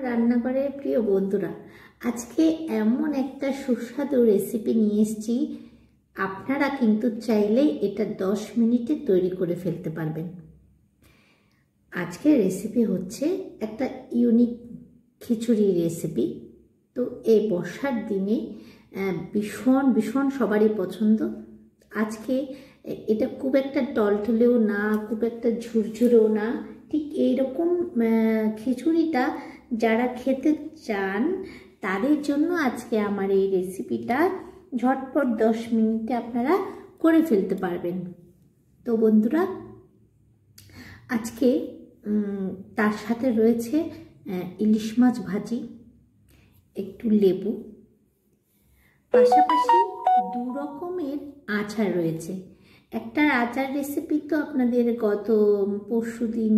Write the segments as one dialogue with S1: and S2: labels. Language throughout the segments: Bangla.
S1: রান্নাঘরের প্রিয় বন্ধুরা, আজকে এমন একটা সুস্বাদু রেসিপি নিয়ে এসেছি। আপনারা কিন্তু চাইলেই এটা 10 মিনিটে তৈরি করে ফেলতে পারবেন। আজকের রেসিপি হচ্ছে একটা ইউনিক খিচুড়ি রেসিপি। তো এই বর্ষার দিনে ভীষণ ভীষণ সবারই পছন্দ। আজকে এটা খুব একটা টলটলেও না, খুব একটা ঝুরঝুরেও না, ঠিক এইরকম খিচুড়িটা যারা খেতে চান তাদের জন্য আজকে আমার এই রেসিপিটা ঝটপট 10 মিনিটে আপনারা করে ফেলতে পারবেন। তো বন্ধুরা, আজকে তার সাথে রয়েছে ইলিশ মাছ ভাজি, একটু লেবু, পাশাপাশি 2 রকমের আচার রয়েছে। একটা আচার রেসিপি তো আপনাদের গত পরশুদিন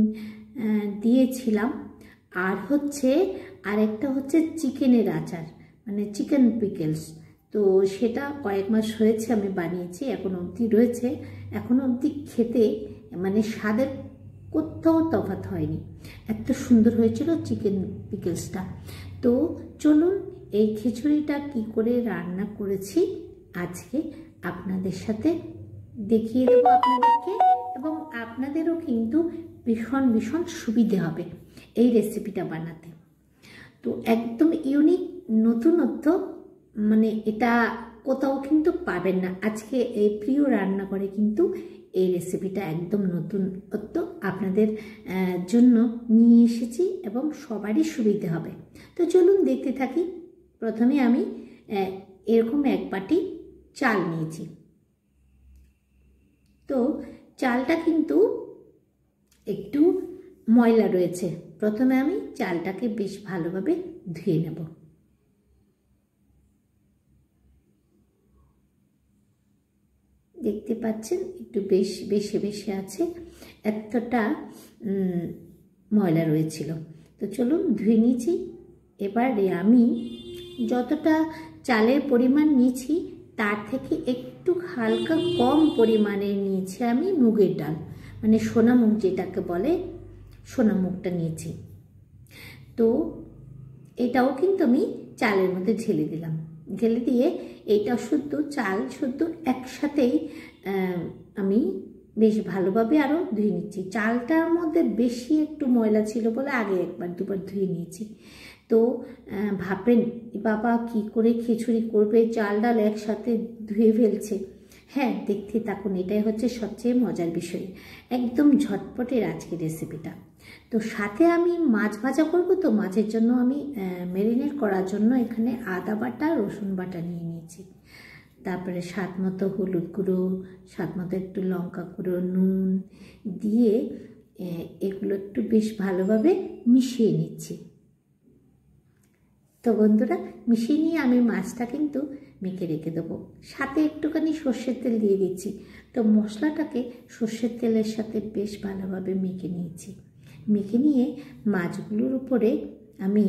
S1: দিয়েছিলাম, আর আরেকটা হচ্ছে চিকেনের আচার, মানে চিকেন পিকেলস। তো সেটা কয়েক মাস হয়েছে আমি বানিয়েছি, এখনো অবধি রয়েছে। এখনো অবধি খেতে মানে স্বাদের কোথাও তফাৎ হয়নি, এত সুন্দর হয়েছিল চিকেন পিকেলসটা। তো চলুন এই খিচুড়িটা কি করে রান্না করেছি আজকে আপনাদের সাথে দেখিয়ে দেবো আপনাদেরকে, এবং আপনাদেরও কিন্তু ভীষণ ভীষণ সুবিধে হবে এই রেসিপিটা বানাতে। তো একদম ইউনিক, নতুনত্ব, মানে এটা কোথাও কিন্তু পাবেন না। আজকে এই প্রিয় রান্নাঘরে কিন্তু এই রেসিপিটা একদম নতুনত্ব আপনাদের জন্য নিয়ে এসেছি এবং সবারই সুবিধে হবে। তো চলুন দেখতে থাকি। প্রথমে আমি এরকম 1 বাটি চাল নিয়েছি। তো চালটা কিন্তু একটু ময়লা রয়েছে। প্রথমে আমি চালটাকে বেশ ভালোভাবে ধুয়ে নেব। দেখতে পাচ্ছেন একটু বেশি আছে, এতটা ময়লা রয়েছিল। তো চলুন ধুয়ে নিয়েছি। এবারে আমি যতটা চালের পরিমাণ নিয়েছি তার থেকে একটু হালকা কম পরিমাণে নিয়েছি আমি মুগের ডাল, মানে সোনা মুগ যেটাকে বলে, সোনা মুগটা নিয়েছি। তো এটাও কিন্তু আমি চালের মধ্যে ঢেলে দিলাম। ঢেলে দিয়ে এইটা চাল শুদ্ধ একসাথেই আমি বেশ ভালোভাবে আরও ধুয়ে নিচ্ছি। চালটার মধ্যে বেশি একটু ময়লা ছিল বলে আগে 1বার 2বার ধুয়ে নিয়েছি। তো ভাববেন বাবা কি করে খিচুড়ি করবে, চাল ডাল একসাথে ধুয়ে ফেলছে। হ্যাঁ, দেখতে থাকুন, এটাই হচ্ছে সবচেয়ে মজার বিষয়। একদম ঝটপটের আজকের রেসিপিটা। তো সাথে আমি মাছ ভাজা করব, তো মাছের জন্য আমি ম্যারিনেট করার জন্য এখানে আদা বাটা, রসুন বাটা নিয়ে নিয়েছি। তারপরে স্বাদ মতো হলুদ গুঁড়ো, স্বাদ মতো একটু লঙ্কা গুঁড়ো, নুন দিয়ে এগুলো একটু বেশ ভালোভাবে মিশিয়ে নিচ্ছি। তো বন্ধুরা, মিশিয়ে নিয়ে আমি মাছটা কিন্তু মেখে রেখে দেবো। সাথে একটুখানি সর্ষের তেল দিয়ে দিচ্ছি। তো মশলাটাকে সর্ষের তেলের সাথে বেশ ভালোভাবে মেখে নিয়েছি। মেখে নিয়ে মাছগুলোর উপরে আমি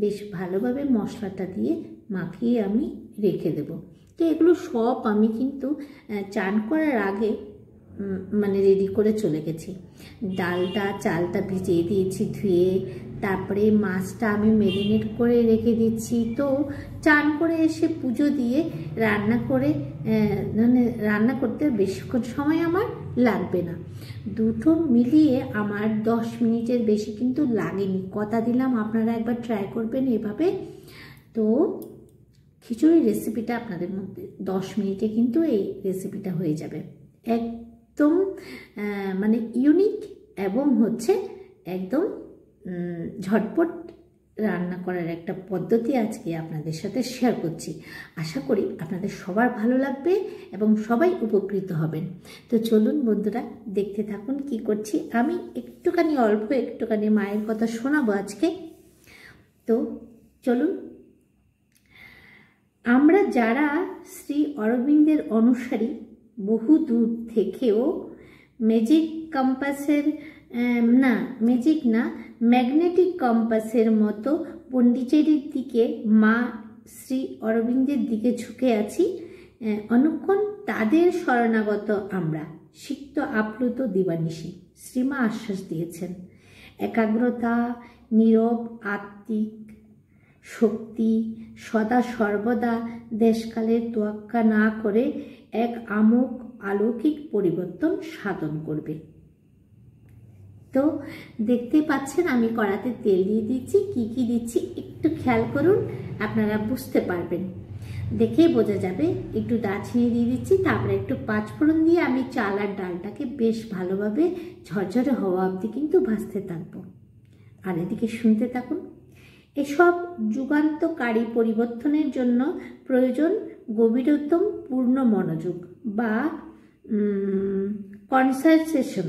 S1: বেশ ভালোভাবে মশলাটা দিয়ে মাখিয়ে আমি রেখে দেব। তো এগুলো সব আমি কিন্তু চান করার আগে মানে রেডি করে চলে গেছি। চালটা ভিজিয়ে দিয়েছি ধুয়ে, তারপরে মাছটা আমি ম্যারিনেট করে রেখে দিচ্ছি। তো চান করে এসে পুজো দিয়ে রান্না করতে বেশিক্ষণ সময় আমার লাগবে না। দুটো মিলিয়ে আমার 10 মিনিটের বেশি কিন্তু লাগেনি। কথা দিলাম আপনারা একবার ট্রাই করবেন এভাবে। তো খিচুড়ি রেসিপিটা আপনাদের মধ্যে 10 মিনিটে কিন্তু এই রেসিপিটা হয়ে যাবে। একদম মানে ইউনিক এবং একদম ঝটপট রান্না করার একটা পদ্ধতি আজকে আপনাদের সাথে শেয়ার করছি। আশা করি আপনাদের সবার ভালো লাগবে এবং সবাই উপকৃত হবেন। তো চলুন বন্ধুরা, দেখতে থাকুন কি করছি। আমি অল্প একটুখানি মায়ের কথা শোনাবো আজকে। তো চলুন, আমরা যারা শ্রী অরবিন্দের অনুসারী, বহু দূর থেকেও ম্যাগনেটিক কম্পাসের মতো পণ্ডিচেরির দিকে, মা শ্রী অরবিন্দের দিকে ঝুঁকে আছি। অনুক্ষণ তাদের শরণাগত আমরা, সিক্ত আপ্লুত দিবানিশি, শ্রীমা আশ্বাস দিয়েছেন। একাগ্রতা নীরব আত্মিক শক্তি সদা সর্বদা দেশকালের তোয়াক্কা না করে এক আমোঘ অলৌকিক পরিবর্তন সাধন করবে। তো দেখতে পাচ্ছেন আমি কড়াতে তেল দিয়ে দিচ্ছি, কি কি দিচ্ছি একটু খেয়াল করুন, আপনারা বুঝতে পারবেন, দেখেই বোঝা যাবে। একটু দারচিনি দিয়ে দিচ্ছি, তারপরে একটু পাঁচফোড়ন দিয়ে আমি চাল আর ডালটাকে বেশ ভালোভাবে ঝরঝরে হওয়া অবধি কিন্তু ভাজতে থাকবো। আর এদিকে শুনতে থাকুন। এসব যুগান্তকারী পরিবর্তনের জন্য প্রয়োজন গভীরতম পূর্ণ মনোযোগ বা কনসেন্ট্রেশন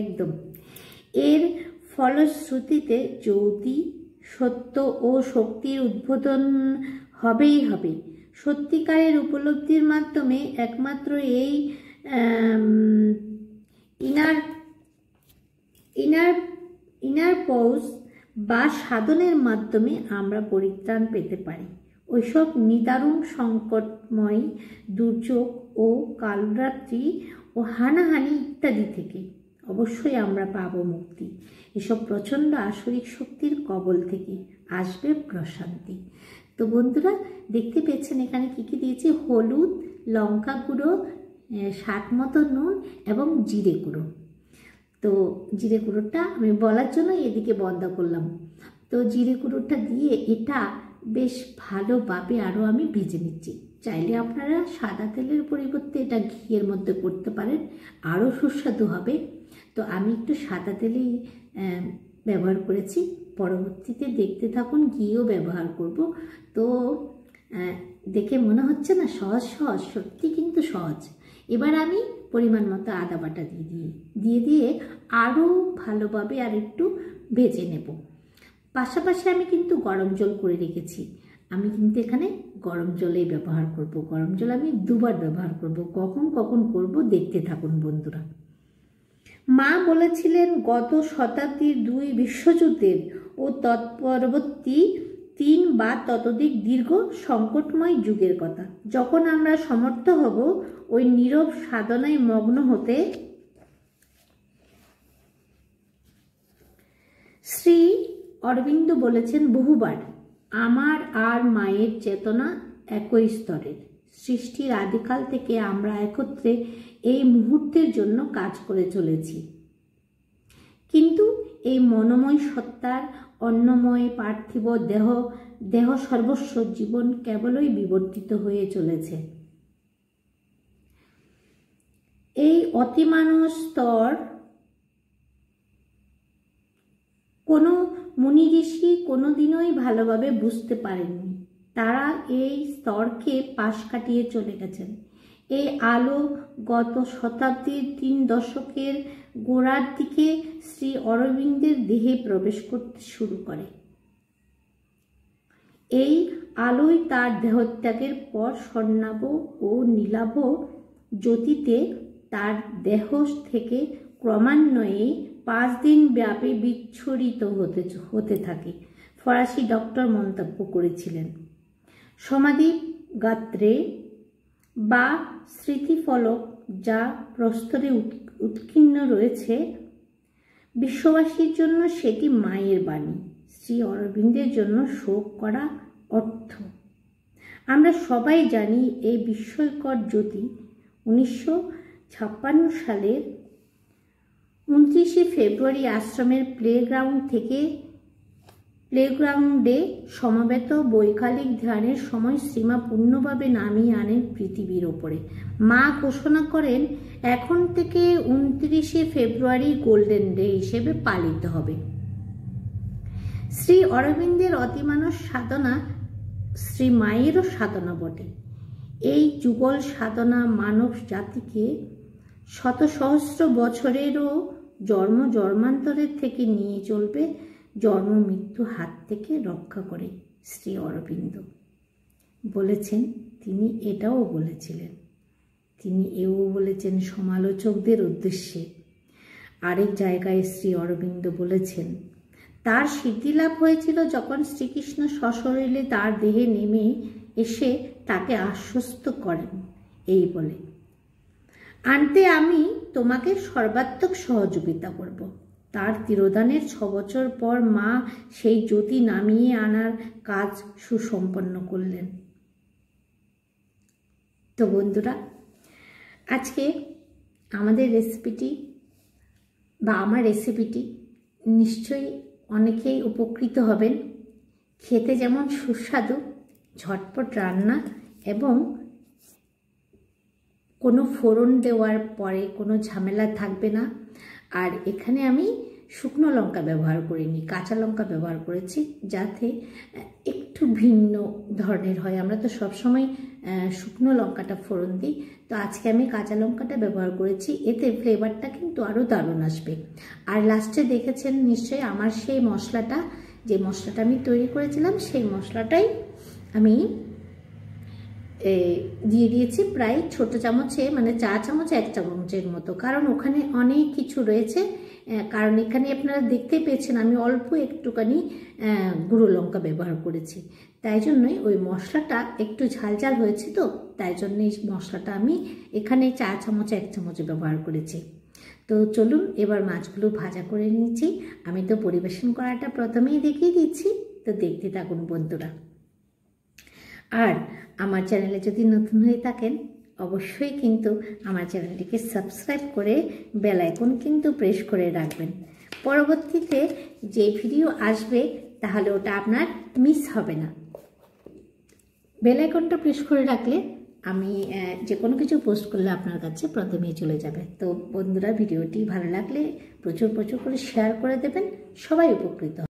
S1: একদম। এর ফলশ্রুতিতে জ্যোতি সত্য ও শক্তির উদ্বোধন হবেই হবে। সত্যিকারের উপলব্ধির মাধ্যমে একমাত্র এই ইনার পৌষ বা সাধনের মাধ্যমে আমরা পরিত্রাণ পেতে পারি ওইসব নিদারুণ সংকটময় দুর্যোগ ও কালরাত্রি ও হানাহানি ইত্যাদি থেকে। অবশ্যই আমরা পাবো মুক্তি। এসব প্রচণ্ড আসরিক শক্তির কবল থেকে আসবে প্রশান্তি। তো বন্ধুরা দেখতে পেয়েছেন এখানে কি কি দিয়েছি, হলুদ, লঙ্কা গুঁড়ো, স্বাদ মতো নুন এবং জিরে গুঁড়ো। তো জিরে গুঁড়োটা আমি বলার জন্য এদিকে বন্ধ করলাম। তো জিরে গুঁড়োটা দিয়ে এটা বেশ ভালোভাবে আরও আমি ভেজে নিচ্ছি। চাইলে আপনারা সাদা তেলের পরিবর্তে এটা ঘিয়ের মধ্যে করতে পারেন, আরও সুস্বাদু হবে। তো আমি একটু সাদা তেলেই ব্যবহার করেছি, পরবর্তীতে দেখতে থাকুন ঘিও ব্যবহার করব। তো দেখে মনে হচ্ছে না সহজ সহজ, সত্যি কিন্তু সহজ। এবার আমি পরিমাণ মতো আদা বাটা দিয়ে আরও ভালোভাবে আর একটু ভেজে নেব। পাশাপাশি আমি কিন্তু গরম জল করে রেখেছি। আমি কিন্তু এখানে গরম জলেই ব্যবহার করব। গরম জল আমি দুবার ব্যবহার করব। কখন কখন করব দেখতে থাকুন বন্ধুরা। মা বলেছিলেন গত শতাব্দীর 2 বিশ্বযুদ্ধের ও তৎপরবর্তী 3 বা ততোধিক দীর্ঘ সংকটময় যুগের কথা, যখন আমরা সমর্থ হব ওই নীরব সাধনায় মগ্ন হতে। শ্রী অরবিন্দ বলেছেন বহুবার, আমার আর মায়ের চেতনা একই স্তরের। সৃষ্টির আদিকাল থেকে আমরা একত্রে এই মুহূর্তের জন্য কাজ করে চলেছি, কিন্তু এই মনোময় সত্তার অন্নময় পার্থিব দেহ সর্বস্ব জীবন কেবলই বিবর্তিত হয়ে চলেছে। এই অতিমানব স্তর কোনো মুনি ঋষি কোনোদিনই ভালোভাবে বুঝতে পারেননি। তারা এই স্তরকে পাশ কাটিয়ে চলে গেছেন। এই আলো গত শতাব্দীর 3 দশকের গোড়ার দিকে শ্রী অরবিন্দের দেহে প্রবেশ করতে শুরু করে। এই আলোই তার দেহত্যাগের পর স্বর্ণাভ ও নীলাভ জ্যোতিতে তার দেহ থেকে ক্রমান্বয়ে 5 দিন ব্যাপী বিচ্ছুরিত হতে থাকে। ফরাসি ডক্টর মন্তব্য করেছিলেন, সমাধি গাত্রে বা স্মৃতিফলক যা প্রস্তরে উৎকীর্ণ রয়েছে, বিশ্ববাসীর জন্য সেটি মায়ের বাণী, শ্রী অরবিন্দের জন্য শোক করা অর্থ। আমরা সবাই জানি এই বিস্ময়কর জ্যোতি 1956 সালের 29 ফেব্রুয়ারি আশ্রমের প্লেগ্রাউন্ডে সমবেত বৈকালিক ধ্যানের সময় শ্রীমা পূর্ণভাবে নামিয়ে আনেন পৃথিবীর ওপরে। মা ঘোষণা করেন এখন থেকে 29 ফেব্রুয়ারি গোল্ডেন ডে হিসেবে পালিত হবে। শ্রী অরবিন্দের অতিমানব সাধনা শ্রী মায়েরও সাধনা বটে। এই যুগল সাধনা মানব জাতিকে শত সহস্র বছরেরও জন্মান্তরের থেকে নিয়ে চলবে, জন্ম মৃত্যু হাত থেকে রক্ষা করে। শ্রী অরবিন্দ বলেছেন, তিনি এটাও বলেছিলেন, তিনি এও বলেছেন সমালোচকদের উদ্দেশ্যে। আরেক জায়গায় শ্রী অরবিন্দ বলেছেন, তার সিদ্ধিলাভ হয়েছিল যখন শ্রীকৃষ্ণ সশরীরে তার দেহে নেমে এসে তাকে আশ্বস্ত করেন এই বলে, আনতে আমি তোমাকে সর্বাত্মক সহযোগিতা করব। তার তিরোধানের 6 বছর পর মা সেই জ্যোতি নামিয়ে আনার কাজ সুসম্পন্ন করলেন। তো বন্ধুরা, আজকে আমাদের রেসিপিটি বা আমার রেসিপিটি নিশ্চয়ই অনেকেই উপকৃত হবেন। খেতে যেমন সুস্বাদু, ঝটপট রান্না এবং কোনো ফোড়ন দেওয়ার পরে কোনো ঝামেলা থাকবে না। আর এখানে আমি শুকনো লঙ্কা ব্যবহার করিনি, কাঁচা লঙ্কা ব্যবহার করেছি, যাতে একটু ভিন্ন ধরনের হয়। আমরা তো সবসময় শুকনো লঙ্কাটা ফোড়ন দিই, তো আজকে আমি কাঁচা লঙ্কাটা ব্যবহার করেছি। এতে ফ্লেভারটা কিন্তু আরও দারুণ আসবে। আর লাস্টে দেখেছেন নিশ্চয়ই আমার সেই মশলাটা, যে মশলাটা আমি তৈরি করেছিলাম, সেই মশলাটাই আমি দিয়ে দিয়েছি প্রায় ছোট চামচে, মানে 4 চামচ 1 চামচের মতো। কারণ ওখানে অনেক কিছু রয়েছে, কারণ এখানে আপনারা দেখতে পেয়েছেন আমি অল্প একটুখানি গুঁড়ো লঙ্কা ব্যবহার করেছি। তাই জন্যই ওই মশলাটা একটু ঝাল ঝাল হয়েছে, তো তাই জন্য এই মশলাটা আমি এখানে 4 চামচ 1 চামচ ব্যবহার করেছি। তো চলুন এবার মাছগুলো ভাজা করে নিয়েছি। আমি তো পরিবেশন করাটা প্রথমেই দেখিয়ে দিচ্ছি, তো দেখতে থাকুন বন্ধুরা। আর আমার চ্যানেলে যদি নতুন হয়ে থাকেন অবশ্যই কিন্তু আমার চ্যানেলটিকে সাবস্ক্রাইব করে বেল আইকন কিন্তু প্রেস করে রাখবেন। পরবর্তীতে যে ভিডিও আসবে তাহলে ওটা আপনার মিস হবে না। বেল আইকনটা প্রেস করে রাখলে আমি যে কোনো কিছু পোস্ট করলে আপনার কাছে প্রথমেই চলে যাবে। তো বন্ধুরা, ভিডিওটি ভালো লাগলে প্রচুর করে শেয়ার করে দেবেন, সবাই উপকৃত।